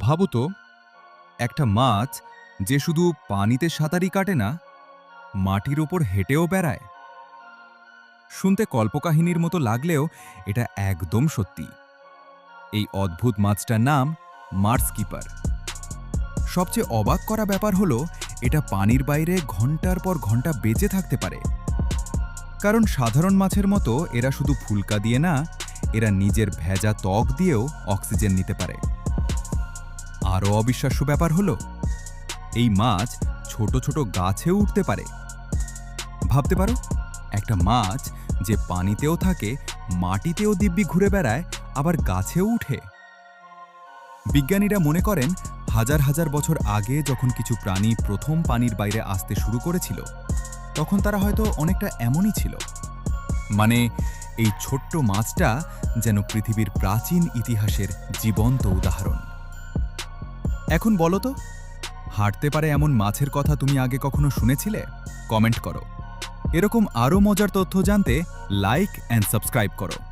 ভাবো তো, একটা মাছ যে শুধু পানিতে সাঁতারই কাটে না, মাটির ওপর হেঁটেও বেড়ায়। শুনতে কল্পকাহিনীর মতো লাগলেও এটা একদম সত্যি। এই অদ্ভুত মাছটার নাম মার্স কিপার। সবচেয়ে অবাক করা ব্যাপার হলো, এটা পানির বাইরে ঘন্টার পর ঘন্টা বেঁচে থাকতে পারে। কারণ সাধারণ মাছের মতো এরা শুধু ফুলকা দিয়ে না, এরা নিজের ভেজা ত্বক দিয়েও অক্সিজেন নিতে পারে। আরও অবিশ্বাস্য ব্যাপার হলো, এই মাছ ছোট ছোট গাছেও উঠতে পারে। ভাবতে পারো, একটা মাছ যে পানিতেও থাকে, মাটিতেও দিব্যি ঘুরে বেড়ায়, আবার গাছেও উঠে। বিজ্ঞানীরা মনে করেন, হাজার হাজার বছর আগে যখন কিছু প্রাণী প্রথম পানির বাইরে আসতে শুরু করেছিল, তখন তারা হয়তো অনেকটা এমনই ছিল। মানে, এই ছোট্ট মাছটা যেন পৃথিবীর প্রাচীন ইতিহাসের জীবন্ত উদাহরণ। এখন বলো তো, হাঁটতে পারে এমন মাছের কথা তুমি আগে কখনো শুনেছিলে? কমেন্ট করো। এরকম আরও মজার তথ্য জানতে লাইক অ্যান্ড সাবস্ক্রাইব করো।